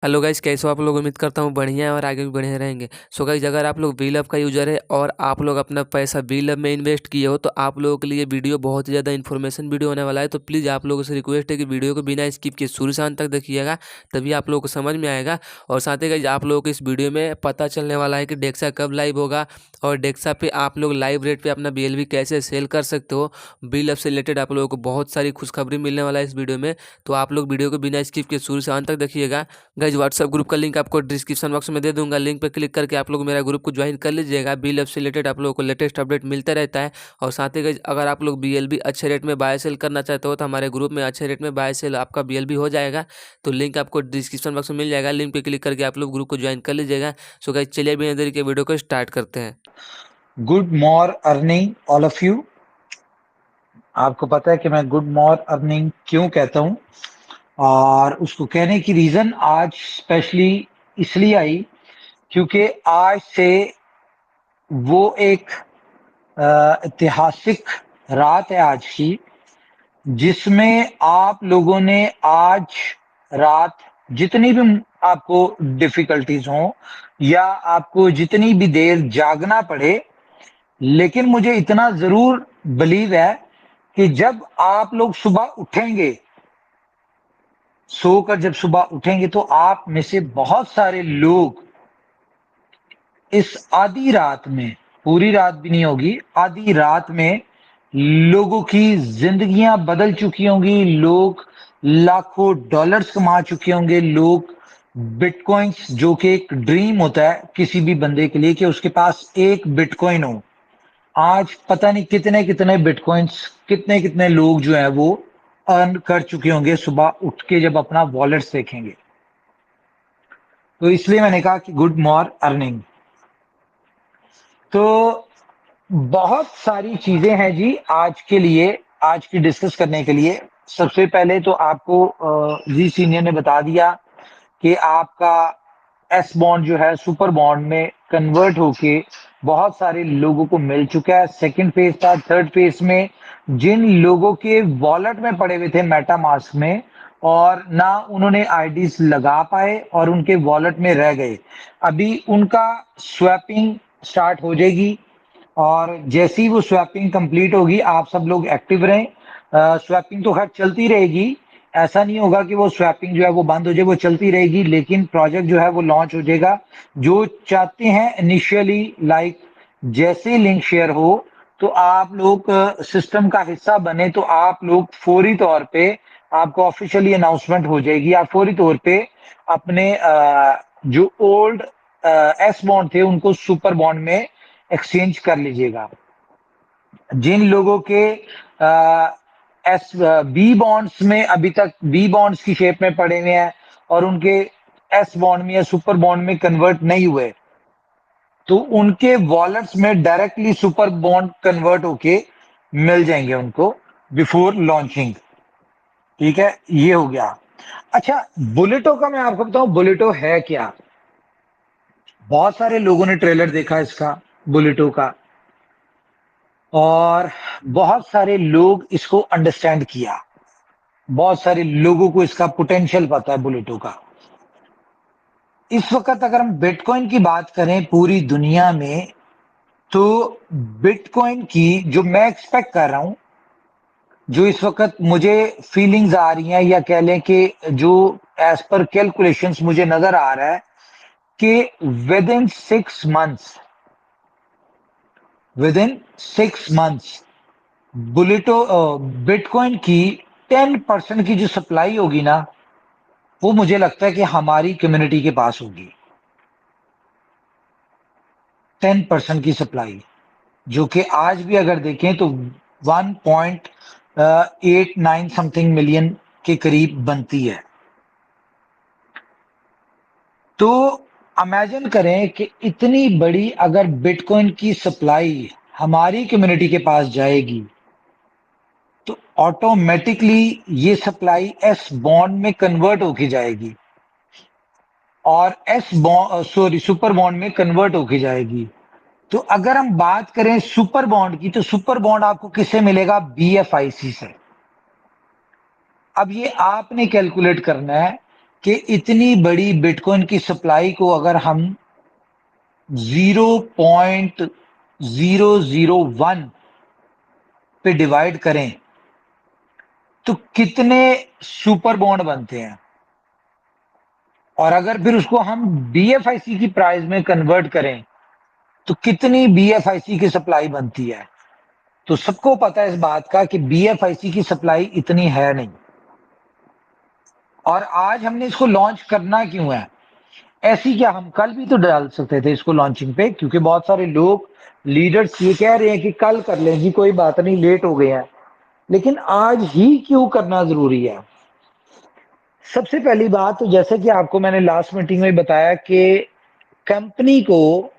Hello guys, कैसे हो आप लोग। उम्मीद करता हूँ बढ़िया है और आगे भी बढ़िया रहेंगे। सो गाइस, अगर आप लोग बीलअप का यूजर है और आप लोग अपना पैसा बीलअप में इन्वेस्ट किए हो तो आप लोगों के लिए वीडियो बहुत ही ज़्यादा इन्फॉर्मेशन वीडियो होने वाला है। तो प्लीज़ आप लोगों से रिक्वेस्ट है कि वीडियो को बिना स्किप किए शुरू से अंत तक देखिएगा, तभी आप लोगों को समझ में आएगा। और साथ ही गाइस, आप लोगों को इस वीडियो में पता चलने वाला है कि डेक्सा कब लाइव होगा और डेक्सा पे आप लोग लाइव रेट पे अपना बीएलबी कैसे सेल कर सकते हो। बीलअप से रिलेटेड आप लोगों को बहुत सारी खुशखबरी मिलने वाला है इस वीडियो में। तो आप लोग वीडियो को बिना स्किप किए शुरू से अंत तक देखिएगा। गाइज, व्हाट्सएप ग्रुप का लिंक आपको डिस्क्रिप्शन बॉक्स में दे दूंगा, लिंक पर क्लिक करके आप लोग मेरा ग्रुप को ज्वाइन कर लीजिएगा। बीएलएफ से रिलेटेड आप लोगों को लेटेस्ट अपडेट मिलता रहता है। और साथ ही गाइज, अगर आप लोग बीएलबी अच्छे रेट में बाय सेल करना चाहते हो तो हमारे ग्रुप में अच्छे रेट में बाय सेल आपका बीएलबी हो जाएगा। तो लिंक आपको डिस्क्रिप्शन बॉक्स में मिल जाएगा, लिंक पर क्लिक करके आप लोग ग्रुप को ज्वाइन कर लीजिएगा। सो गाइज, चलिए बिना देरी के वीडियो को स्टार्ट करते हैं। Good more earning all of you. आपको पता है कि मैं गुड मॉर अर्निंग क्यों कहता हूं, और उसको कहने की रीजन आज स्पेशली इसलिए आई क्योंकि आज से वो एक ऐतिहासिक रात है आज की, जिसमें आप लोगों ने आज रात जितनी भी आपको डिफिकल्टीज हो या आपको जितनी भी देर जागना पड़े, लेकिन मुझे इतना जरूर बिलीव है कि जब आप लोग सुबह उठेंगे, सोकर जब सुबह उठेंगे, तो आप में से बहुत सारे लोग इस आधी रात में, पूरी रात भी नहीं होगी, आधी रात में लोगों की जिंदगियां बदल चुकी होंगी, लोग लाखों डॉलर्स कमा चुके होंगे, लोग बिटकॉइंस, जो कि एक ड्रीम होता है किसी भी बंदे के लिए कि उसके पास एक बिटकॉइन हो, आज पता नहीं कितने कितने बिटकॉइंस, कितने कितने लोग जो है वो अर्न कर चुके होंगे सुबह उठ के जब अपना वॉलेट्स देखेंगे। तो इसलिए मैंने कहा कि गुड मॉर्निंग अर्निंग। तो बहुत सारी चीजें हैं जी आज के लिए, आज की डिस्कस करने के लिए। सबसे पहले तो आपको जी सीनियर ने बता दिया कि आपका एस बॉन्ड जो है सुपर बॉन्ड में कन्वर्ट होके बहुत सारे लोगों को मिल चुका है। सेकंड फेज था, थर्ड फेज में जिन लोगों के वॉलेट में पड़े हुए थे मेटा मास्क में और ना उन्होंने आईडीज लगा पाए और उनके वॉलेट में रह गए, अभी उनका स्वैपिंग स्टार्ट हो जाएगी। और जैसे ही वो स्वैपिंग कंप्लीट होगी, आप सब लोग एक्टिव रहें। स्वैपिंग तो खैर चलती रहेगी, ऐसा नहीं होगा कि वो स्वैपिंग जो है वो बंद हो जाए, वो चलती रहेगी, लेकिन प्रोजेक्ट जो है वो लॉन्च हो जाएगा। जो चाहते हैं इनिशियली, लाइक जैसे लिंक शेयर हो तो आप लोग सिस्टम का हिस्सा बने, तो आप लोग फौरी तौर पे, आपको ऑफिशियली अनाउंसमेंट हो जाएगी, आप फौरी तौर पे अपने जो ओल्ड एस बॉन्ड थे उनको सुपर बॉन्ड में एक्सचेंज कर लीजिएगा। जिन लोगों के एस बी बॉन्ड्स में अभी तक बी बॉन्ड्स की शेप में पड़े हुए हैं और उनके एस बॉन्ड में या सुपर बॉन्ड में कन्वर्ट नहीं हुए, तो उनके वॉलेट्स में डायरेक्टली सुपर बॉन्ड कन्वर्ट होके मिल जाएंगे उनको बिफोर लॉन्चिंग। ठीक है, ये हो गया। अच्छा, बुलेटो का मैं आपको बताऊं, बुलेटो है क्या। बहुत सारे लोगों ने ट्रेलर देखा इसका, बुलेटो का, और बहुत सारे लोग इसको अंडरस्टैंड किया, बहुत सारे लोगों को इसका पोटेंशियल पता है बुलेटो का। इस वक्त अगर हम बिटकॉइन की बात करें पूरी दुनिया में, तो बिटकॉइन की जो मैं एक्सपेक्ट कर रहा हूं, जो इस वक्त मुझे फीलिंग्स आ रही हैं, या कह लें कि जो एज पर कैलकुलेशंस मुझे नजर आ रहा है कि विद इन 6 मंथ्स बुलेटो बिटकॉइन की 10% की जो सप्लाई होगी ना, वो मुझे लगता है कि हमारी कम्युनिटी के पास होगी। 10% की सप्लाई, जो कि आज भी अगर देखें तो 1.89 समथिंग मिलियन के करीब बनती है। तो इमेजिन करें कि इतनी बड़ी अगर बिटकॉइन की सप्लाई हमारी कम्युनिटी के पास जाएगी, तो ऑटोमेटिकली ये सप्लाई एस बॉन्ड में कन्वर्ट होके जाएगी और S bond, sorry, super bond में कन्वर्ट होके जाएगी। तो अगर हम बात करें सुपर बॉन्ड की, तो सुपर बॉन्ड आपको किससे मिलेगा, बीएफआईसी से। अब ये आपने कैलकुलेट करना है कि इतनी बड़ी बिटकॉइन की सप्लाई को अगर हम 0.001 पे डिवाइड करें तो कितने सुपर बॉन्ड बनते हैं, और अगर फिर उसको हम बीएफआईसी की प्राइस में कन्वर्ट करें तो कितनी बीएफआईसी की सप्लाई बनती है। तो सबको पता है इस बात का कि बीएफआईसी की सप्लाई इतनी है नहीं, और आज हमने इसको लॉन्च करना क्यों है। ऐसी क्या, हम कल भी तो डाल सकते थे इसको लॉन्चिंग पे, क्योंकि बहुत सारे लोग लीडर्स ये कह रहे हैं कि कल कर लें जी, कोई बात नहीं, लेट हो गए हैं, लेकिन आज ही क्यों करना जरूरी है। सबसे पहली बात तो जैसे कि आपको मैंने लास्ट मीटिंग में बताया कि कंपनी को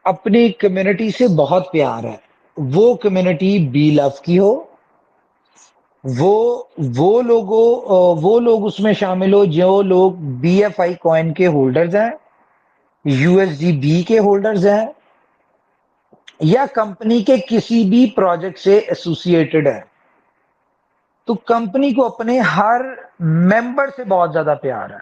अपनी कम्युनिटी से बहुत प्यार है। वो कम्युनिटी बी लव की हो, वो लोग उसमें शामिल हो जो लोग बीएफआई कॉइन के होल्डर्स हैं, यूएसडीबी के होल्डर्स हैं, या कंपनी के किसी भी प्रोजेक्ट से एसोसिएटेड है। तो कंपनी को अपने हर मेंबर से बहुत ज्यादा प्यार है,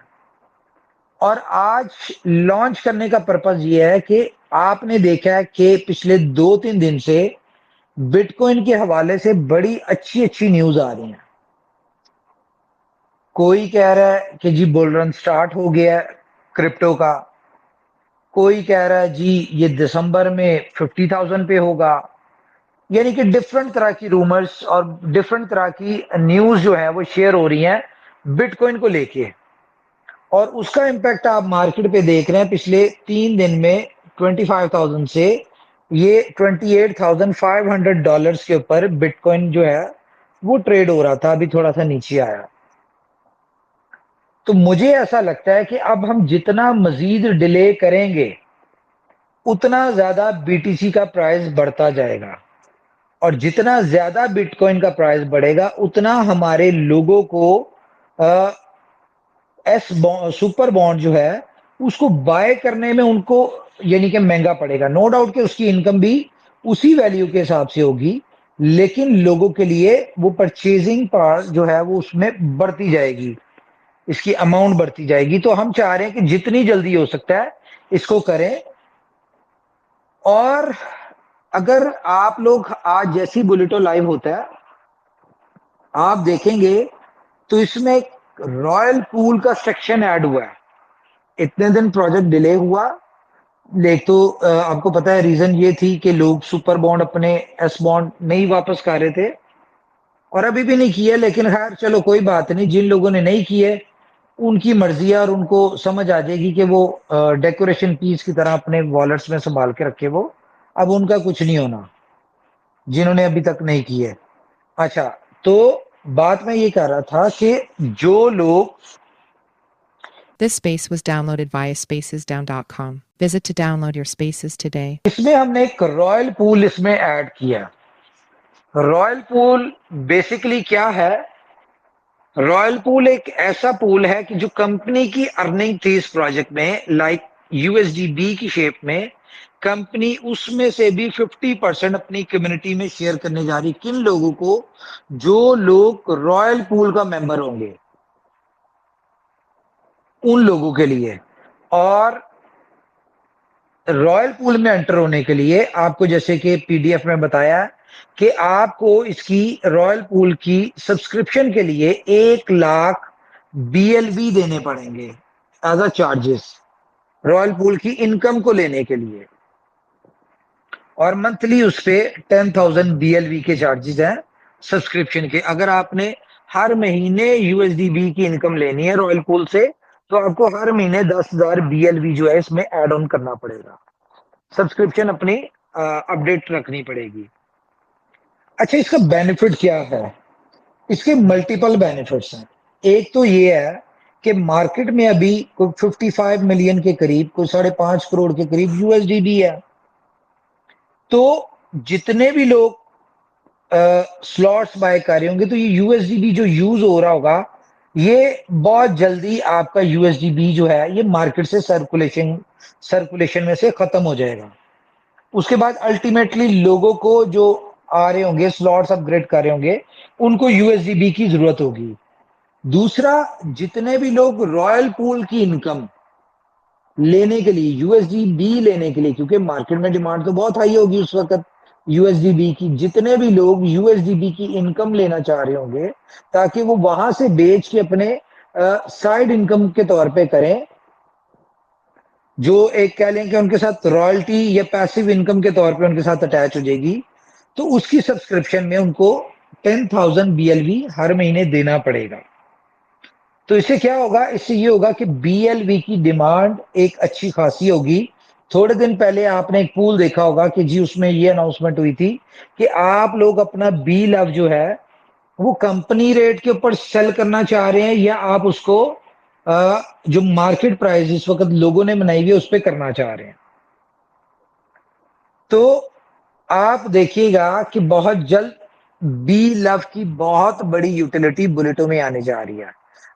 और आज लॉन्च करने का पर्पस ये है कि आपने देखा है कि पिछले 2-3 दिन से बिटकॉइन के हवाले से बड़ी अच्छी अच्छी न्यूज आ रही है। कोई कह रहा है कि जी बुल रन स्टार्ट हो गया है क्रिप्टो का, कोई कह रहा है जी ये दिसंबर में 50,000 पे होगा। यानी कि डिफरेंट तरह की रूमर्स और डिफरेंट तरह की न्यूज जो है वो शेयर हो रही हैं बिटकॉइन को लेके, और उसका इम्पैक्ट आप मार्केट पे देख रहे हैं। पिछले 3 दिन में 25,000 से ये $28,500 के ऊपर बिटकॉइन जो है वो ट्रेड हो रहा था, अभी थोड़ा सा नीचे आया। तो मुझे ऐसा लगता है कि अब हम जितना मजीद डिले करेंगे उतना ज्यादा बीटीसी का प्राइस बढ़ता जाएगा, और जितना ज्यादा बिटकॉइन का प्राइस बढ़ेगा उतना हमारे लोगों को एस सुपर बॉन्ड जो है उसको बाय करने में उनको यानी कि महंगा पड़ेगा। नो डाउट कि उसकी इनकम भी उसी वैल्यू के हिसाब से होगी, लेकिन लोगों के लिए वो परचेजिंग पावर जो है वो उसमें बढ़ती जाएगी, इसकी अमाउंट बढ़ती जाएगी। तो हम चाह रहे हैं कि जितनी जल्दी हो सकता है इसको करें। और अगर आप लोग आज जैसी बुलेटो लाइव होता है आप देखेंगे तो इसमें एक रॉयल पूल का सेक्शन ऐड हुआ है। इतने दिन प्रोजेक्ट डिले हुआ, देख तो आपको पता है रीजन ये थी कि लोग सुपर बॉन्ड अपने एस बॉन्ड नहीं वापस कर रहे थे, और अभी भी नहीं किए, लेकिन खैर चलो कोई बात नहीं, जिन लोगों ने नहीं किए उनकी मर्जी है, और उनको समझ आ जाएगी कि वो डेकोरेशन पीस की तरह अपने वॉलेट्स में संभाल के रखे वो, अब उनका कुछ नहीं होना जिन्होंने अभी तक नहीं किए। अच्छा, तो बात मैं ये कह रहा था कि जो लोग This space was downloaded via spacesdown.com. Visit to download your spaces today. इसमें हमने एक रॉयल पूल इसमें ऐड किया। रॉयल पूल बेसिकली क्या है, रॉयल पूल एक ऐसा पूल है कि जो कंपनी की अर्निंग थी इस प्रोजेक्ट में, लाइक यूएसडीबी की शेप में, कंपनी उसमें से भी 50% अपनी कम्युनिटी में शेयर करने जा रही। किन लोगों को, जो लोग रॉयल पूल का मेंबर होंगे उन लोगों के लिए। और रॉयल पूल में एंटर होने के लिए आपको जैसे कि पीडीएफ में बताया कि आपको इसकी रॉयल पूल की सब्सक्रिप्शन के लिए 1 लाख बीएलवी देने पड़ेंगे as a charges, royal pool की इनकम को लेने के लिए, और मंथली उस पे 10,000 बीएलवी के चार्जेस हैं सब्सक्रिप्शन के। अगर आपने हर महीने यूएसडीबी की इनकम लेनी है रॉयल पूल से तो आपको हर महीने 10,000 बीएलवी जो है इसमें ऐड ऑन करना पड़ेगा, सब्सक्रिप्शन अपनी अपडेट रखनी पड़ेगी। अच्छा, इसका बेनिफिट क्या है, इसके मल्टीपल बेनिफिट्स हैं। एक तो ये है कि मार्केट में अभी कोई 55 मिलियन के करीब, कोई 5.5 करोड़ के करीब यूएसडीबी है। तो जितने भी लोग स्लॉट्स बाय कर रहे होंगे तो ये यूएसडीबी जो यूज हो रहा होगा ये बहुत जल्दी आपका यूएसडीबी जो है ये मार्केट से सर्कुलेशन में से खत्म हो जाएगा। उसके बाद अल्टीमेटली लोगों को जो आ रहे होंगे स्लॉट्स अपग्रेड कर रहे होंगे उनको यूएसडीबी की जरूरत होगी। दूसरा, जितने भी लोग रॉयल पूल की इनकम लेने के लिए, यूएसडीबी लेने के लिए, क्योंकि मार्केट में डिमांड तो बहुत हाई होगी उस वक्त यूएसडीबी की, जितने भी लोग यूएसडीबी की इनकम लेना चाह रहे होंगे ताकि वो वहां से बेच के अपने साइड इनकम के तौर पे करें, जो एक कह लें कि उनके साथ रॉयल्टी या पैसिव इनकम के तौर पे उनके साथ अटैच हो जाएगी, तो उसकी सब्सक्रिप्शन में उनको 10,000 बीएलवी हर महीने देना पड़ेगा। तो इससे क्या होगा, इससे ये होगा कि बीएलवी की डिमांड एक अच्छी खासी होगी। थोड़े दिन पहले आपने एक पूल देखा होगा कि जी उसमें ये अनाउंसमेंट हुई थी कि आप लोग अपना बी लव जो है वो कंपनी रेट के ऊपर सेल करना चाह रहे हैं या आप उसको जो मार्केट प्राइस इस वक्त लोगों ने बनाई हुई है उस पर करना चाह रहे हैं। तो आप देखिएगा कि बहुत जल्द बी लव की बहुत बड़ी यूटिलिटी बुलेटों में आने जा रही है।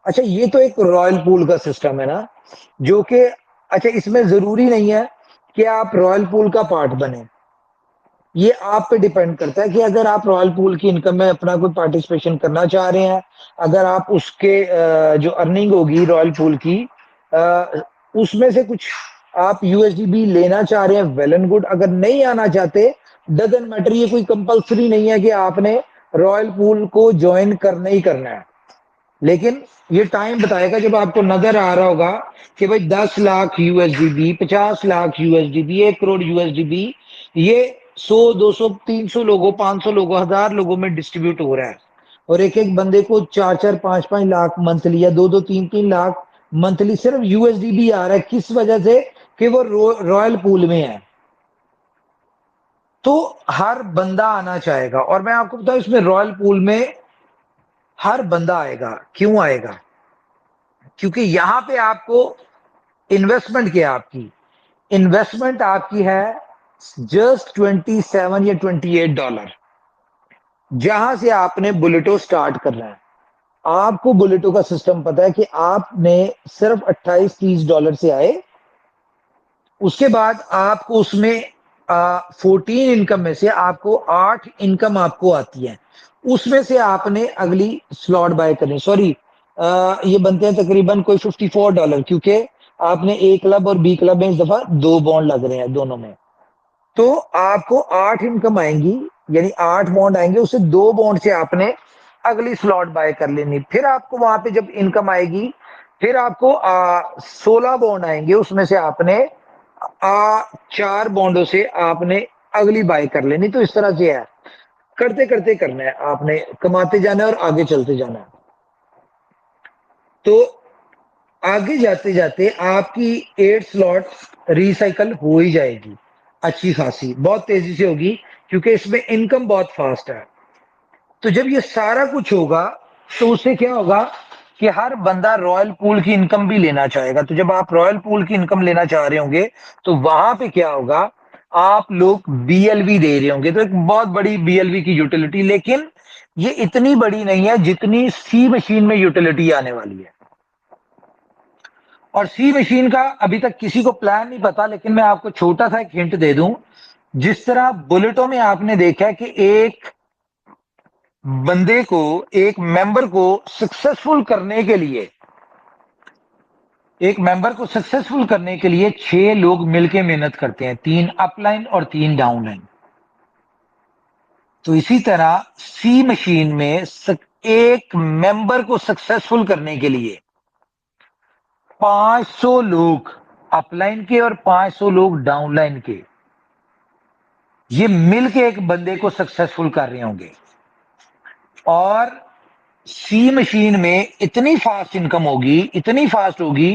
अच्छा, ये तो एक रॉयल पूल का सिस्टम है ना, जो कि अच्छा इसमें जरूरी नहीं है कि आप रॉयल पूल का पार्ट बने। ये आप पे डिपेंड करता है कि अगर आप रॉयल पूल की इनकम में अपना कोई पार्टिसिपेशन करना चाह रहे हैं, अगर आप उसके जो अर्निंग होगी रॉयल पूल की उसमें से कुछ आप यूएसडीबी लेना चाह रहे हैं, वेल एंड गुड। अगर नहीं आना चाहते, डजंट मैटर, ये कोई कंपलसरी नहीं है कि आपने रॉयल पूल को ज्वाइन करना ही करना है। लेकिन ये टाइम बताएगा जब आपको नजर आ रहा होगा कि भाई 10 लाख यूएसडीबी, 50 लाख यूएसडीबी, 1 करोड़ यूएसडीबी ये 100 200 300 लोगों, 500 लोगों, 1000 लोगों में डिस्ट्रीब्यूट हो रहा है, और एक एक बंदे को 4 4 5 5 लाख मंथली या 2 2 3 3 लाख मंथली सिर्फ यूएसडीबी आ रहा है। किस वजह से? कि वो रॉयल पूल में है। तो हर बंदा आना चाहेगा, और मैं आपको बताऊं इसमें रॉयल पूल में हर बंदा आएगा। क्यों आएगा? क्योंकि यहां पे आपको इन्वेस्टमेंट क्या है, आपकी इन्वेस्टमेंट आपकी है जस्ट 27 या $28, जहां से आपने बुलेटो स्टार्ट करना है। आपको बुलेटो का सिस्टम पता है कि आपने सिर्फ 28 30 डॉलर से आए, उसके बाद आपको उसमें 14 इनकम में से आपको 8 इनकम आपको आती है, उसमें से आपने अगली स्लॉट बाय करनी। सॉरी, ये बनते हैं तकरीबन कोई $54, क्योंकि आपने ए क्लब और बी क्लब में इस दफा 2 बॉन्ड लग रहे हैं दोनों में। तो आपको 8 इनकम आएंगी, यानी 8 बॉन्ड आएंगे, उससे 2 बॉन्ड से आपने अगली स्लॉट बाय कर लेनी। फिर आपको वहां पे जब इनकम आएगी, फिर आपको 16 बॉन्ड आएंगे, उसमें से आपने 4 बॉन्डों से आपने अगली बाय कर लेनी। तो इस तरह से है, करते करते करना है, आपने कमाते जाना है और आगे चलते जाना है। तो आगे जाते जाते आपकी 8 स्लॉट रिसाइकल हो ही जाएगी, अच्छी खासी, बहुत तेजी से होगी, क्योंकि इसमें इनकम बहुत फास्ट है। तो जब ये सारा कुछ होगा तो उससे क्या होगा कि हर बंदा रॉयल पूल की इनकम भी लेना चाहेगा। तो जब आप रॉयल पूल की इनकम लेना चाह रहे होंगे तो वहां पे क्या होगा, आप लोग बीएलवी दे रहे होंगे, तो एक बहुत बड़ी बीएलवी की यूटिलिटी, लेकिन ये इतनी बड़ी नहीं है जितनी सी मशीन में यूटिलिटी आने वाली है। और सी मशीन का अभी तक किसी को प्लान नहीं पता, लेकिन मैं आपको छोटा सा एक हिंट दे दूं। जिस तरह बुलेटों में आपने देखा है कि एक बंदे को, एक मेंबर को सक्सेसफुल करने के लिए, एक मेंबर को सक्सेसफुल करने के लिए 6 लोग मिलकर मेहनत करते हैं, 3 अपलाइन और 3 डाउनलाइन। तो इसी तरह सी मशीन में एक मेंबर को सक्सेसफुल करने के लिए 500 लोग अपलाइन के और 500 लोग डाउनलाइन के, ये मिलके एक बंदे को सक्सेसफुल कर रहे होंगे। और सी मशीन में इतनी फास्ट इनकम होगी, इतनी फास्ट होगी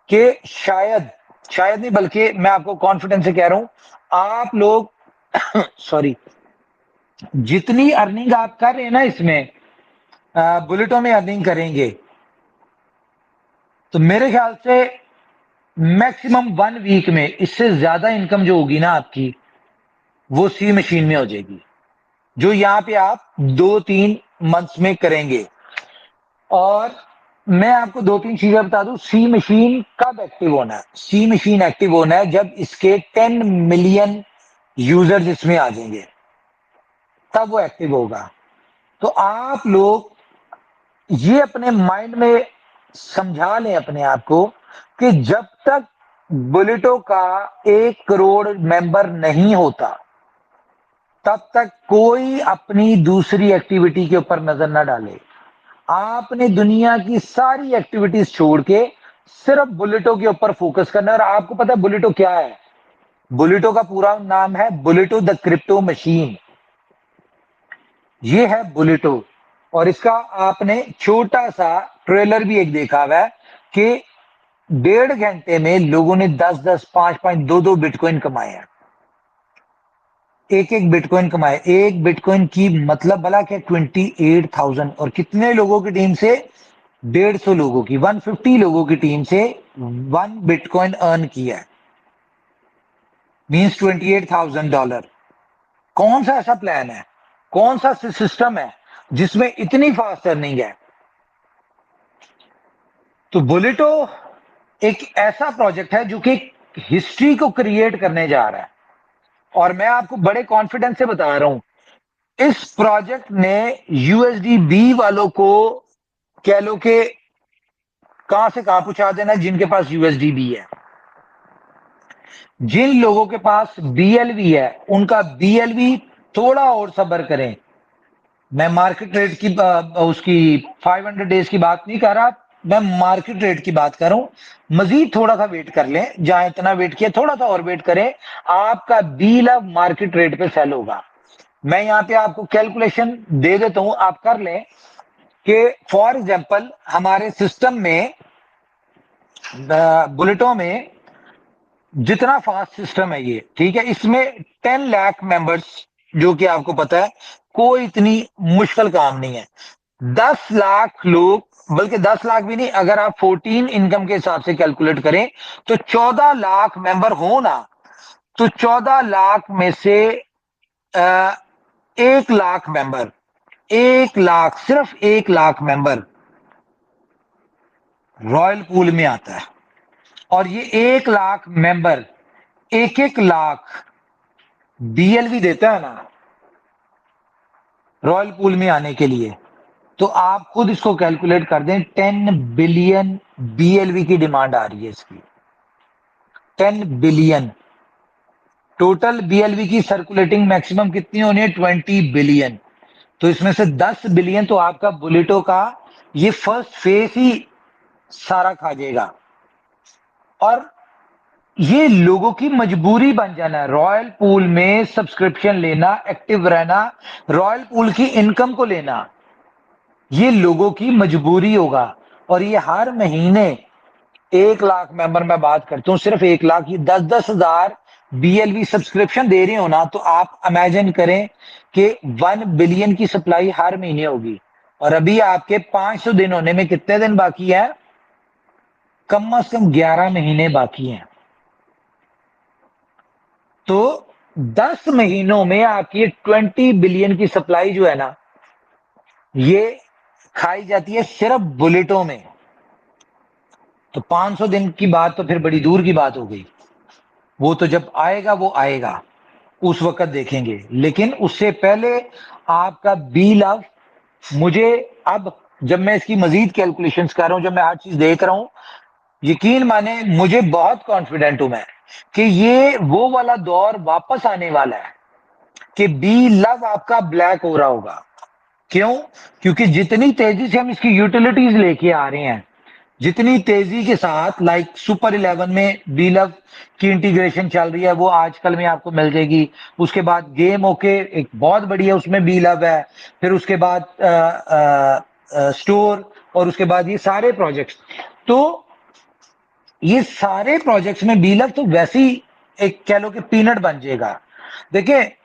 कि शायद, शायद नहीं बल्कि मैं आपको कॉन्फिडेंस से कह रहा हूं, आप लोग सॉरी, जितनी अर्निंग आप कर रहे हैं ना इसमें, बुलेटों में अर्निंग करेंगे, तो मेरे ख्याल से मैक्सिमम 1 वीक में इससे ज्यादा इनकम जो होगी ना आपकी, वो सी मशीन में हो जाएगी, जो यहां पे आप 2 3 मंथ्स में करेंगे। और मैं आपको 2 3 चीजें बता दूं, सी मशीन कब एक्टिव होना है। सी मशीन एक्टिव होना है जब इसके 10 मिलियन यूजर्स इसमें आ जाएंगे, तब वो एक्टिव होगा। तो आप लोग ये अपने माइंड में समझा लें अपने आप को कि जब तक बुलेटो का 1 करोड़ मेंबर नहीं होता, तब तक कोई अपनी दूसरी एक्टिविटी के ऊपर नजर ना डाले। आपने दुनिया की सारी एक्टिविटीज छोड़ के सिर्फ बुलेटो के ऊपर फोकस करना है। और आपको पता है बुलेटो क्या है? बुलेटो का पूरा नाम है बुलेटो द क्रिप्टो मशीन। ये है बुलेटो, और इसका आपने छोटा सा ट्रेलर भी एक देखा हुआ है कि 1.5 घंटे में लोगों ने 10-10, 5-5, 2-2 बिटकॉइन कमाए हैं। एक बिटकॉइन कमाए। एक बिटकॉइन की मतलब भला क्या? 28,000। और कितने लोगों की टीम से? 150 लोगों की, 150 लोगों की टीम से 1 बिटकॉइन अर्न किया है, मीन्स $28,000। कौन सा ऐसा प्लान है, कौन सा सिस्टम है जिसमें इतनी फास्ट अर्निंग है? तो बुलेटो एक ऐसा प्रोजेक्ट है जो कि हिस्ट्री को क्रिएट करने जा रहा है, और मैं आपको बड़े कॉन्फिडेंस से बता रहा हूं इस प्रोजेक्ट ने यूएसडीबी वालों को कह लो कि कहां से कहां पहुंचा देना, जिनके पास यूएसडीबी है। जिन लोगों के पास बीएलवी है उनका बीएलवी थोड़ा और सब्र करें। मैं मार्केट रेट की उसकी 500 डेज की बात नहीं कर रहा, मैं मार्केट रेट की बात कर रहा हूं। मजीद थोड़ा सा वेट कर लें, जहां इतना वेट किया थोड़ा सा और वेट करें, आपका डील अब मार्केट रेट पे सेल होगा। मैं यहां पे आपको कैलकुलेशन दे देता हूं, आप कर लें कि फॉर एग्जांपल हमारे सिस्टम में बुलेटों में जितना फास्ट सिस्टम है ये, ठीक है, इसमें 10 लाख मेंबर्स, जो कि आपको पता है कोई इतनी मुश्किल काम नहीं है। 10 लाख लोग, बल्कि 10 लाख भी नहीं, अगर आप 14 इनकम के हिसाब से कैलकुलेट करें तो 14 लाख मेंबर हो ना, तो 14 लाख में से 1 लाख मेंबर, 1 लाख, सिर्फ 1 लाख मेंबर रॉयल पूल में आता है। और ये 1 लाख मेंबर 1-1 लाख बीएलवी देता है ना रॉयल पूल में आने के लिए। तो आप खुद इसको कैलकुलेट कर दें, 10 बिलियन बीएलवी की डिमांड आ रही है इसकी। 10 बिलियन टोटल बीएलवी की सर्कुलेटिंग मैक्सिमम कितनी होनी है? 20 बिलियन। तो इसमें से 10 बिलियन तो आपका बुलेटो का ये फर्स्ट फेज ही सारा खा जाएगा। और ये लोगों की मजबूरी बन जाना है, रॉयल पूल में सब्सक्रिप्शन लेना, एक्टिव रहना, रॉयल पूल की इनकम को लेना, ये लोगों की मजबूरी होगा। और ये हर महीने 1 लाख मेंबर, मैं बात करता हूं सिर्फ 1 लाख, ये 10-10 हजार बीएलवी सब्सक्रिप्शन दे रहे हो ना, तो आप इमेजिन करें कि 1 बिलियन की सप्लाई हर महीने होगी। और अभी आपके 500 दिन होने में कितने दिन बाकी है? कम से कम 11 महीने बाकी हैं। तो 10 महीनों में आपकी 20 बिलियन की सप्लाई जो है ना, ये खाई जाती है सिर्फ बुलेटों में। तो 500 दिन की बात तो फिर बड़ी दूर की बात हो गई, वो तो जब आएगा वो आएगा, उस वक्त देखेंगे। लेकिन उससे पहले आपका बी लव, मुझे अब जब मैं इसकी मजीद कैलकुलेशंस कर रहा हूं, जब मैं हर चीज देख रहा हूं, यकीन माने मुझे बहुत कॉन्फिडेंट हूं मैं कि ये वो वाला दौर वापस आने वाला है कि बी लव आपका ब्लैक हो रहा होगा। क्यों? क्योंकि जितनी तेजी से हम इसकी यूटिलिटीज लेके आ रहे हैं, जितनी तेजी के साथ, लाइक सुपर 11 में बी लव की इंटीग्रेशन चल रही है, वो आजकल में आपको मिल जाएगी। उसके बाद गेम ओके एक बहुत बड़ी है, उसमें बी लव है। फिर उसके बाद स्टोर, और उसके बाद ये सारे प्रोजेक्ट्स। तो ये सारे प्रोजेक्ट्स में बी लव तो वैसे ही एक कह लो कि पीनट बन जाएगा। देखिए,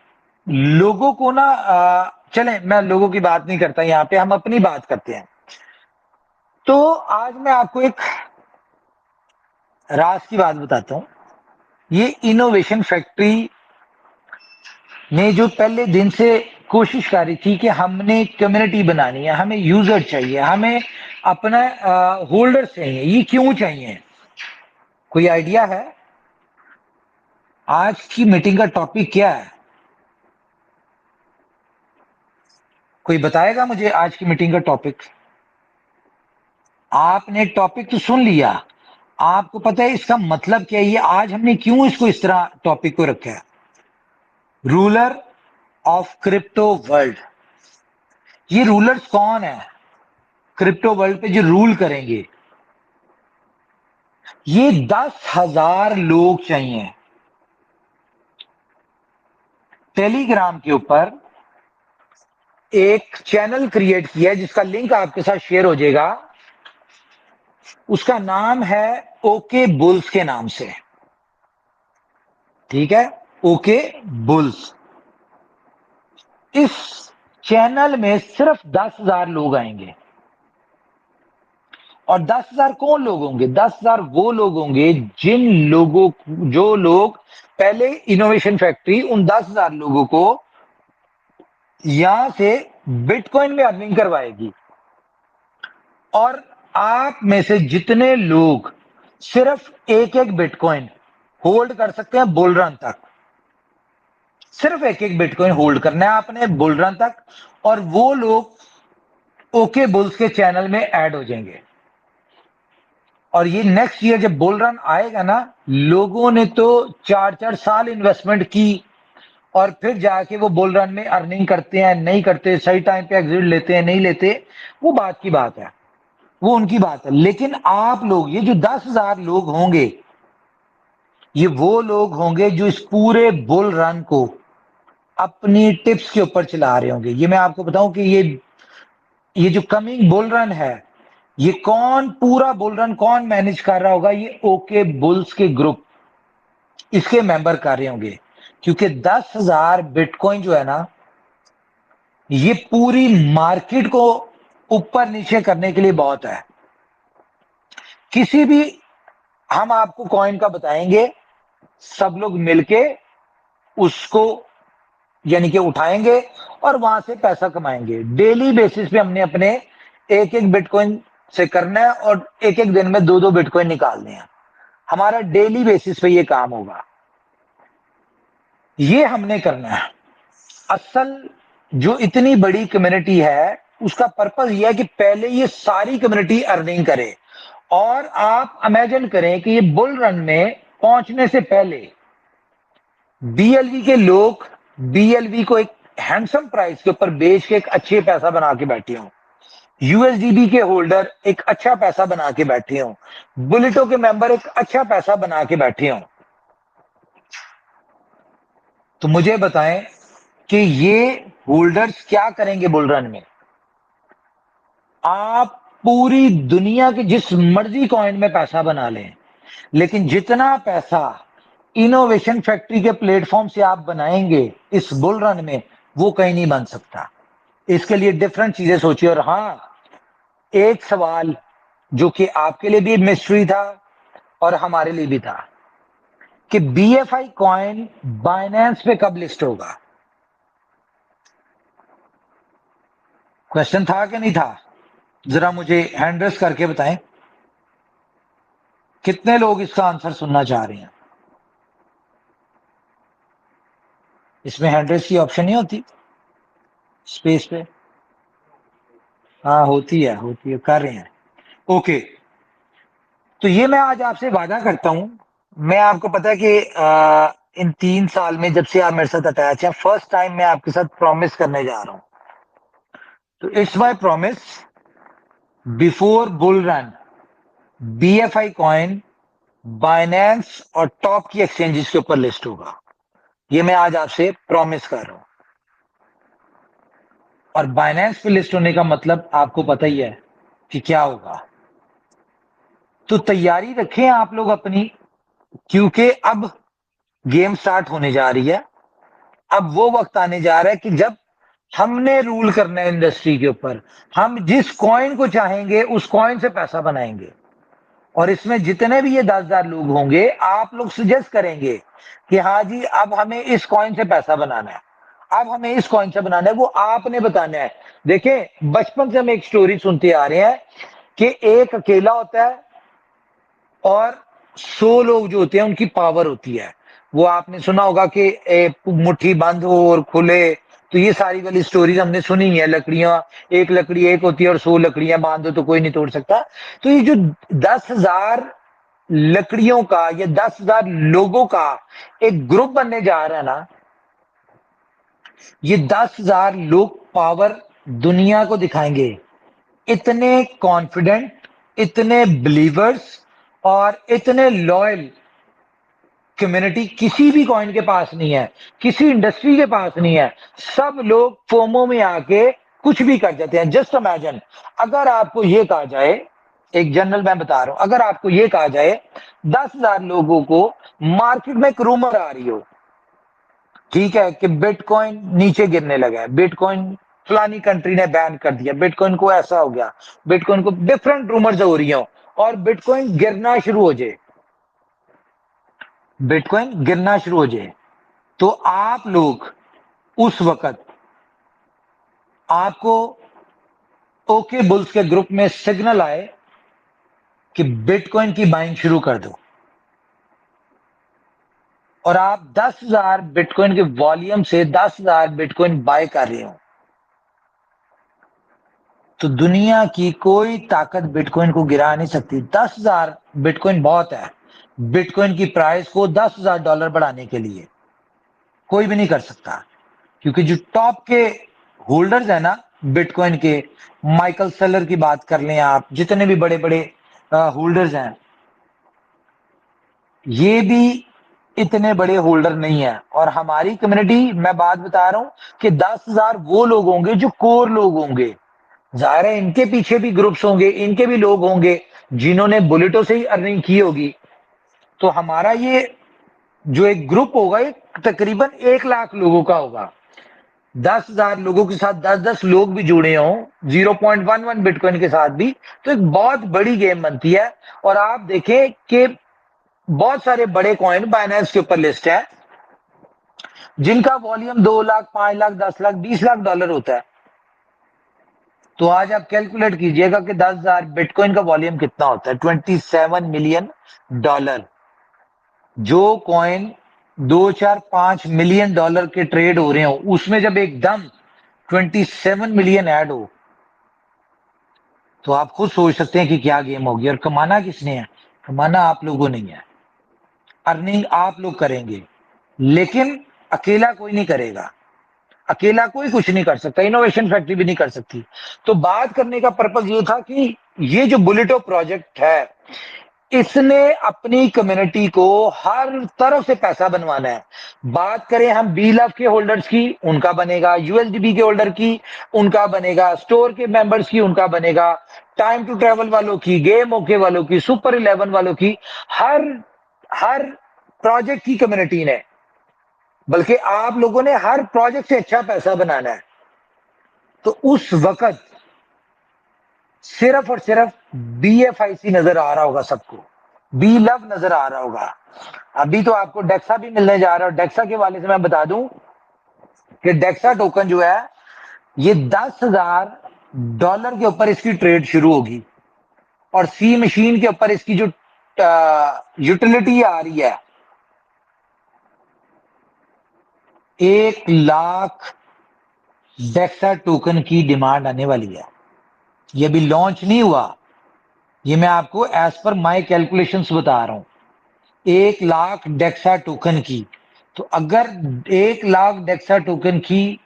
लोगों को ना चलें, मैं लोगों की बात नहीं करता, यहां पे हम अपनी बात करते हैं। तो आज मैं आपको एक राज की बात बताता हूं। ये इनोवेशन फैक्ट्री ने जो पहले दिन से कोशिश करी थी कि हमने कम्युनिटी बनानी है, हमें यूजर चाहिए, हमें अपना होल्डर चाहिए। ये क्यों चाहिए? कोई आइडिया है? आज की मीटिंग का टॉपिक क्या है? कोई बताएगा मुझे आज की मीटिंग का टॉपिक? आपने टॉपिक तो सुन लिया, आपको पता है इसका मतलब क्या है, ये आज हमने क्यों इसको इस तरह टॉपिक को रखा है, रूलर ऑफ क्रिप्टो वर्ल्ड। ये रूलर्स कौन है क्रिप्टो वर्ल्ड पे जो रूल करेंगे? ये 10,000 लोग चाहिए। टेलीग्राम के ऊपर एक चैनल क्रिएट किया है जिसका लिंक आपके साथ शेयर हो जाएगा, उसका नाम है ओके बुल्स के नाम से, ठीक है, ओके बुल्स। इस चैनल में सिर्फ 10,000 लोग आएंगे। और 10,000 कौन लोग होंगे? 10,000 वो लोग होंगे जिन लोगों, जो लोग पहले इनोवेशन फैक्ट्री उन 10,000 लोगों को यहां से बिटकॉइन में अर्निंग करवाएगी। और आप में से जितने लोग सिर्फ एक एक बिटकॉइन होल्ड कर सकते हैं बुल रन तक, सिर्फ एक एक बिटकॉइन होल्ड करना है आपने बुल रन तक, और वो लोग ओके बुल्स के चैनल में ऐड हो जाएंगे। और ये नेक्स्ट ईयर जब बुल रन आएगा ना, लोगों ने तो 4-4 साल इन्वेस्टमेंट की और फिर जाके वो बुल रन में अर्निंग करते हैं नहीं करते, सही टाइम पे एग्जिट लेते हैं नहीं लेते, वो बात की बात है, वो उनकी बात है। लेकिन आप लोग, ये जो 10,000 लोग होंगे, ये वो लोग होंगे जो इस पूरे बुल रन को अपनी टिप्स के ऊपर चला रहे होंगे। ये मैं आपको बताऊं कि ये जो कमिंग बुल रन है, ये कौन पूरा बुल रन कौन मैनेज कर रहा होगा? ये ओके बुल्स के ग्रुप इसके मेंबर कर रहे होंगे, क्योंकि 10,000 बिटकॉइन जो है ना, ये पूरी मार्केट को ऊपर नीचे करने के लिए बहुत है। किसी भी, हम आपको कॉइन का बताएंगे, सब लोग मिलके उसको यानी कि उठाएंगे और वहां से पैसा कमाएंगे। डेली बेसिस पे हमने अपने एक एक बिटकॉइन से करना है और एक एक दिन में 2-2 बिटकॉइन निकालने हैं। हमारा डेली बेसिस पे ये काम होगा, ये हमने करना है। असल जो इतनी बड़ी कम्युनिटी है, उसका पर्पस ये है कि पहले ये सारी कम्युनिटी अर्निंग करे। और आप इमेजिन करें कि ये बुल रन में पहुंचने से पहले बीएलवी के लोग बीएलवी को एक हैंडसम प्राइस के ऊपर बेच के एक अच्छे पैसा बना के बैठे हों, यूएसडीबी के होल्डर एक अच्छा पैसा बना के बैठे हों, बुलेटो के मेंबर एक अच्छा पैसा बना के बैठे हों। तो मुझे बताएं कि ये होल्डर्स क्या करेंगे बुल रन में? आप पूरी दुनिया के जिस मर्जी कॉइन में पैसा बना लें, लेकिन जितना पैसा इनोवेशन फैक्ट्री के प्लेटफॉर्म से आप बनाएंगे इस बुल रन में, वो कहीं नहीं बन सकता। इसके लिए डिफरेंट चीजें सोचिए। और हाँ, एक सवाल जो कि आपके लिए भी मिस्ट्री था और हमारे लिए भी था, कि बीएफआई कॉइन बाइनेंस पे कब लिस्ट होगा? क्वेश्चन था कि नहीं था? जरा मुझे हैंड रेस करके बताएं, कितने लोग इसका आंसर सुनना चाह रहे हैं? इसमें हैंड रेस की ऑप्शन नहीं होती स्पेस पे? हाँ होती है, कर रहे हैं। ओके, तो ये मैं आज आपसे वादा करता हूं, मैं आपको पता है कि इन 3 साल में जब से आप मेरे साथ अटैच हैं, फर्स्ट टाइम मैं आपके साथ प्रॉमिस करने जा रहा हूं। तो it's my promise, before bull run BFI coin Binance और टॉप की एक्सचेंजेस के ऊपर लिस्ट होगा। ये मैं आज आपसे प्रॉमिस कर रहा हूं। और बाइनेंस पे लिस्ट होने का मतलब आपको पता ही है कि क्या होगा। तो तैयारी रखें आप लोग अपनी, क्योंकि अब गेम स्टार्ट होने जा रही है। अब वो वक्त आने जा रहा है कि जब हमने रूल करना है इंडस्ट्री के ऊपर। हम जिस कॉइन को चाहेंगे उस कॉइन से पैसा बनाएंगे। और इसमें जितने भी ये 10,000 लोग होंगे, आप लोग सजेस्ट करेंगे कि हाँ जी, अब हमें इस कॉइन से पैसा बनाना है, अब हमें इस कॉइन से बनाना है, वो आपने बताना है। देखें, बचपन से हम एक स्टोरी सुनते आ रहे हैं कि एक अकेला होता है और 100 लोग जो होते हैं उनकी पावर होती है। वो आपने सुना होगा कि मुट्ठी बंद हो और खुले तो ये सारी वाली स्टोरीज हमने सुनी है, लकड़ियां, एक लकड़ी एक होती है और 100 लकड़ियां बांध दो तो कोई नहीं तोड़ सकता। तो ये जो 10,000 लकड़ियों का या 10,000 लोगों का एक ग्रुप बनने जा रहा है ना, ये 10,000 लोग पावर दुनिया को दिखाएंगे। इतने कॉन्फिडेंट, इतने बिलीवर्स और इतने लॉयल कम्युनिटी किसी भी कॉइन के पास नहीं है, किसी इंडस्ट्री के पास नहीं है। सब लोग फोमो में आके कुछ भी कर जाते हैं। जस्ट इमेजिन, अगर आपको ये कहा जाए, एक जनरल मैं बता रहा हूं, अगर आपको ये कहा जाए 10,000 लोगों को मार्केट में एक रूमर आ रही हो, ठीक है, कि बिटकॉइन नीचे गिरने लगा है, बिटकॉइन फलानी कंट्री ने बैन कर दिया, बिटकॉइन को ऐसा हो गया, बिटकॉइन को डिफरेंट रूमर्स हो रही हो और बिटकॉइन गिरना शुरू हो जाए, बिटकॉइन गिरना शुरू हो जाए, तो आप लोग उस वक्त आपको ओके बुल्स के ग्रुप में सिग्नल आए कि बिटकॉइन की बाइंग शुरू कर दो और आप 10,000 बिटकॉइन के वॉल्यूम से 10,000 बिटकॉइन बाय कर रहे हो, तो दुनिया की कोई ताकत बिटकॉइन को गिरा नहीं सकती। 10,000 बिटकॉइन बहुत है बिटकॉइन की प्राइस को $10,000 बढ़ाने के लिए, कोई भी नहीं कर सकता। क्योंकि जो टॉप के होल्डर्स है ना बिटकॉइन के, माइकल सेलर की बात कर लें आप, जितने भी बड़े बड़े होल्डर्स हैं, ये भी इतने बड़े होल्डर नहीं है। और हमारी कम्युनिटी, मैं बात बता रहा हूं कि 10,000 वो लोग होंगे जो कोर लोग होंगे। जाहिर है इनके पीछे भी ग्रुप्स होंगे, इनके भी लोग होंगे जिन्होंने बुलेटों से ही अर्निंग की होगी। तो हमारा ये जो एक ग्रुप होगा, ये तकरीबन 1 लाख लोगों का होगा। 10,000 लोगों के साथ 10-10 लोग भी जुड़े हों 0.11 बिटकॉइन के साथ भी, तो एक बहुत बड़ी गेम बनती है। और आप देखें कि बहुत सारे बड़े कॉइन बाइनेंस के ऊपर लिस्ट है जिनका वॉल्यूम 2 लाख, 5 लाख, 10 लाख, 20 लाख डॉलर होता है। तो आज आप कैलकुलेट कीजिएगा कि 10,000 बिटकॉइन का वॉल्यूम कितना होता है, $27 मिलियन। जो कॉइन 2-4-5 मिलियन डॉलर के ट्रेड हो रहे हो, उसमें जब एकदम 27 मिलियन ऐड हो, तो आप खुद सोच सकते हैं कि क्या गेम होगी। और कमाना किसने है? कमाना आप लोगों ने है। अर्निंग आप लोग करेंगे, लेकिन अकेला कोई नहीं करेगा, अकेला कोई कुछ नहीं कर सकता, इनोवेशन फैक्ट्री भी नहीं कर सकती। तो बात करने का पर्पज ये था कि ये जो बुलेटो प्रोजेक्ट है, इसने अपनी कम्युनिटी को हर तरफ से पैसा बनवाना है। बात करें हम बीलफ के होल्डर्स की, उनका बनेगा, यूएसडीबी के होल्डर की उनका बनेगा, स्टोर के मेंबर्स की उनका बनेगा, टाइम टू ट्रेवल वालों की, गेम ओके वालों की, सुपर 11 वालों की, हर हर प्रोजेक्ट की कम्युनिटी ने, बल्कि आप लोगों ने हर प्रोजेक्ट से अच्छा पैसा बनाना है। तो उस वक्त सिर्फ और सिर्फ बीएफआईसी नजर आ रहा होगा सबको, बी लव नजर आ रहा होगा। अभी तो आपको डेक्सा भी मिलने जा रहा है। और डेक्सा के वाले से मैं बता दूं कि डेक्सा टोकन जो है, ये $10,000 के ऊपर इसकी ट्रेड शुरू होगी और सी मशीन के ऊपर इसकी जो यूटिलिटी आ रही है, 1 लाख डेक्सा टोकन की डिमांड आने वाली है। ये अभी लॉन्च नहीं हुआ, ये मैं आपको एज पर माई कैलकुलेशंस बता रहा हूं। 1 लाख डेक्सा टोकन की, तो अगर 1 लाख डेक्सा टोकन की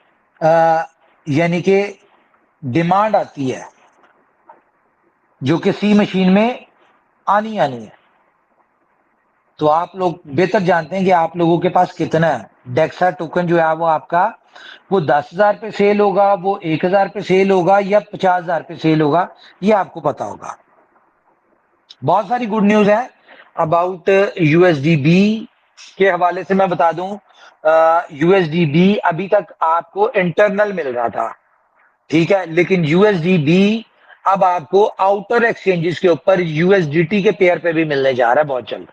यानी कि डिमांड आती है, जो कि सी मशीन में आनी है, तो आप लोग बेहतर जानते हैं कि आप लोगों के पास कितना है। डेक्सा टोकन जो है वो आपका, वो 10,000 पे सेल होगा, वो 1,000 पे सेल होगा या 50,000 पे सेल होगा, ये आपको पता होगा। बहुत सारी गुड न्यूज है अबाउट यूएसडीबी के हवाले से मैं बता दूं। यूएसडीबी अभी तक आपको इंटरनल मिल रहा था, ठीक है, लेकिन यूएसडीबी अब आपको आउटर एक्सचेंजेस के ऊपर यूएसडीटी के पेयर पे भी मिलने जा रहा है बहुत जल्द,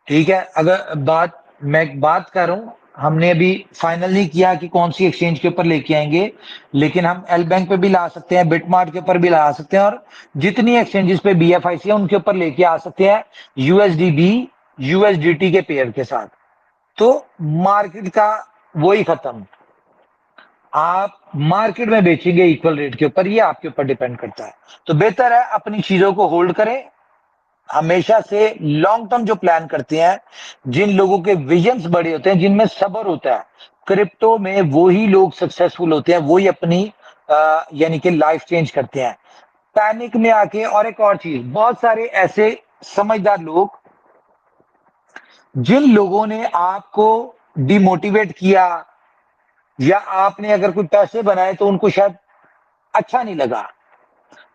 ठीक है। अगर मैं बात कर रहा हूं, हमने अभी फाइनल नहीं किया कि कौन सी एक्सचेंज के ऊपर लेके आएंगे, लेकिन हम एल बैंक पे भी ला सकते हैं, बिटमार्ट के ऊपर भी ला सकते हैं, और जितनी एक्सचेंजेस पे बीएफआईसी है उनके ऊपर लेके आ सकते हैं यूएसडीबी यूएसडीटी के पेयर के साथ। तो मार्केट का वही खत्म, आप मार्केट में बेचेंगे इक्वल रेट के ऊपर, ये आपके ऊपर डिपेंड करता है। तो बेहतर है अपनी चीजों को होल्ड करें। हमेशा से लॉन्ग टर्म जो प्लान करते हैं, जिन लोगों के विजन्स बड़े होते हैं, जिनमें सब्र होता है, क्रिप्टो में वो ही लोग सक्सेसफुल होते हैं, वही अपनी यानी कि लाइफ चेंज करते हैं। पैनिक में आके, और एक और चीज, बहुत सारे ऐसे समझदार लोग, जिन लोगों ने आपको डिमोटिवेट किया या आपने अगर कोई पैसे बनाए तो उनको शायद अच्छा नहीं लगा,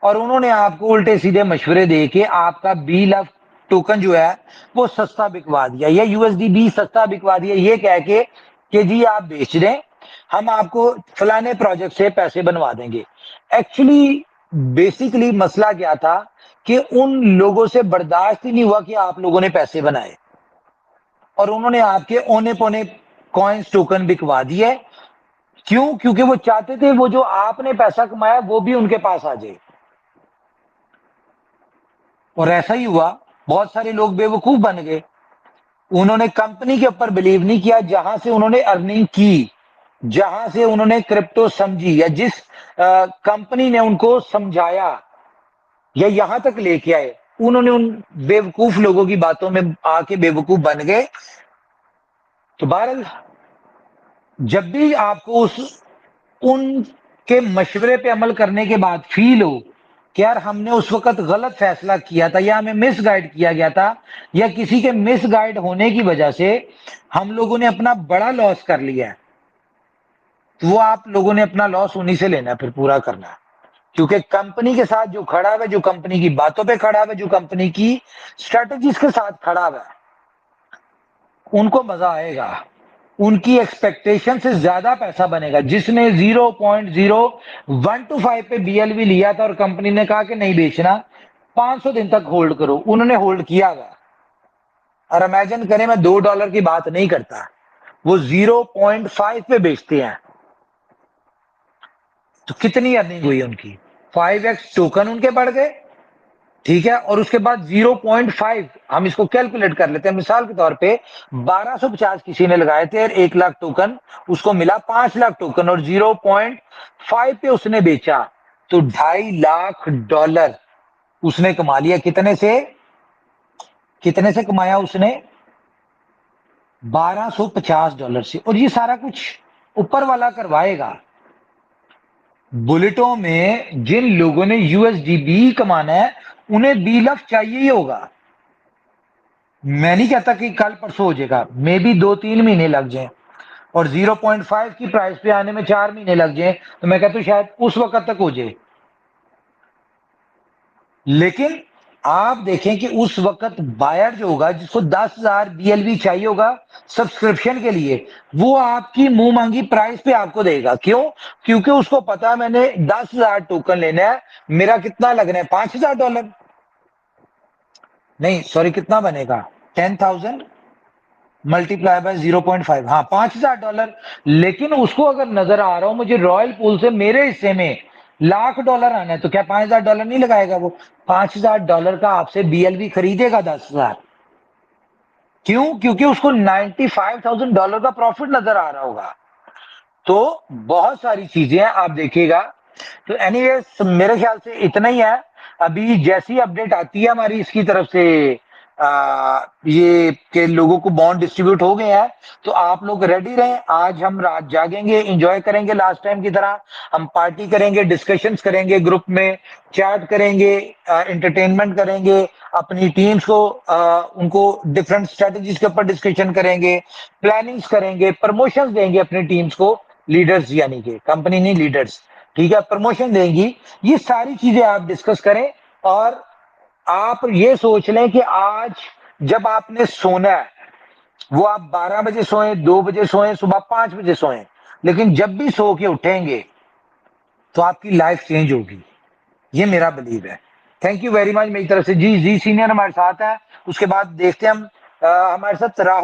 और उन्होंने आपको उल्टे सीधे मशवरे दे के आपका BLUF टोकन जो है वो सस्ता बिकवा दिया, या USDB सस्ता बिकवा दिया, ये कह के कि जी आप बेच दें, हम आपको फलाने प्रोजेक्ट से पैसे बनवा देंगे। एक्चुअली बेसिकली मसला क्या था कि उन लोगों से बर्दाश्त ही नहीं हुआ कि आप लोगों ने पैसे बनाए, और उन्होंने आपके औने पौने कॉइन्स टोकन बिकवा दिए। क्यों? क्योंकि वो चाहते थे वो जो आपने पैसा कमाया वो भी उनके पास आ जाए, और ऐसा ही हुआ। बहुत सारे लोग बेवकूफ बन गए, उन्होंने कंपनी के ऊपर बिलीव नहीं किया जहां से उन्होंने अर्निंग की, जहां से उन्होंने क्रिप्टो समझी, या जिस कंपनी ने उनको समझाया या यहां तक लेके आए, उन्होंने उन बेवकूफ लोगों की बातों में आके बेवकूफ बन गए। तो बहरहाल, जब भी आपको उनके मशवरे पे अमल करने के बाद फील हो कि यार हमने उस वक्त गलत फैसला किया था, या हमें मिसगाइड किया गया था, या किसी के मिसगाइड होने की वजह से हम लोगों ने अपना बड़ा लॉस कर लिया है, तो वो आप लोगों ने अपना लॉस उन्हीं से लेना है, फिर पूरा करना है। क्योंकि कंपनी के साथ जो खड़ा हुआ है, जो कंपनी की बातों पे खड़ा हुआ है, जो कंपनी की स्ट्रेटजीज के साथ खड़ा हुआ है, उनको मजा आएगा, उनकी एक्सपेक्टेशन से ज्यादा पैसा बनेगा। जिसने 0.0125 पे BLV लिया था और कंपनी ने कहा कि नहीं बेचना, 500 दिन तक होल्ड करो, उन्होंने होल्ड किया था। और इमेजिन करें, मैं $2 की बात नहीं करता, वो 0.5 पे बेचते हैं, तो कितनी अर्निंग हुई उनकी? 5x टोकन उनके बढ़ गए, ठीक है। और उसके बाद 0.5, हम इसको कैलकुलेट कर लेते हैं मिसाल के तौर पे, 1250 किसी ने लगाए थे और 1 लाख टोकन, उसको मिला 5 लाख टोकन, और 0.5 पे उसने बेचा, तो $2.5 लाख उसने कमा लिया। कितने से कमाया उसने? $1250 से। और ये सारा कुछ ऊपर वाला करवाएगा। बुलेटों में जिन लोगों ने USDB कमाना है, उन्हें BLUF चाहिए ही होगा। मैं नहीं कहता कि कल परसों हो जाएगा, मे बी 2-3 महीने लग जाएं, और 0.5 की प्राइस पे आने में 4 महीने लग जाएं, तो मैं कहता हूं शायद उस वक्त तक हो जाए। लेकिन आप देखें कि उस वक्त बायर जो होगा, जिसको 10,000 BLV चाहिए होगा सब्सक्रिप्शन के लिए, वो आपकी मुंह मांगी प्राइस पे आपको देगा। क्यों? क्योंकि उसको पता है मैंने 10,000 टोकन लेना है, मेरा कितना लगना है? $5,000। नहीं सॉरी, कितना बनेगा? 10,000 मल्टीप्लाई बाय 0.5, हाँ $5,000। लेकिन उसको अगर नजर आ रहा हो मुझे रॉयल पूल से मेरे हिस्से में $1,00,000 आना है, तो क्या $5,000 नहीं लगाएगा वो? $5,000 का आपसे BLV खरीदेगा 10,000। क्यों? क्योंकि उसको $95,000 का प्रॉफिट नजर आ रहा होगा। तो बहुत सारी चीजें आप देखिएगा। तो एनीवेज, मेरे ख्याल से इतना ही है। अभी जैसी अपडेट आती है हमारी इसकी तरफ से, ये के लोगों को बॉन्ड डिस्ट्रीब्यूट हो गए हैं, तो आप लोग रेडी रहें। आज हम रात जागेंगे, एंजॉय करेंगे लास्ट टाइम की तरह। हम पार्टी करेंगे, डिस्कशंस करेंगे, ग्रुप में चैट करेंगे, एंटरटेनमेंट करेंगे, अपनी टीम्स को उनको डिफरेंट स्ट्रेटजीज के ऊपर डिस्कशन करेंगे, प्लानिंग्स करेंगे, प्रमोशंस देंगे अपनी टीम्स को, लीडर्स यानी कि कंपनी नहीं, लीडर्स, ठीक है, प्रमोशन देंगी। ये सारी चीजें आप डिस्कस करें, और आप ये सोच लें कि आज जब आपने सोना है, वो आप 12 बजे सोएं, 2 बजे सोएं, सुबह 5 बजे सोएं, लेकिन जब भी सो के उठेंगे तो आपकी लाइफ चेंज होगी। ये मेरा बिलीव है। थैंक यू वेरी मच मेरी तरफ से। जी सीनियर हमारे साथ है, उसके बाद देखते हैं हम हमारे साथ राहुल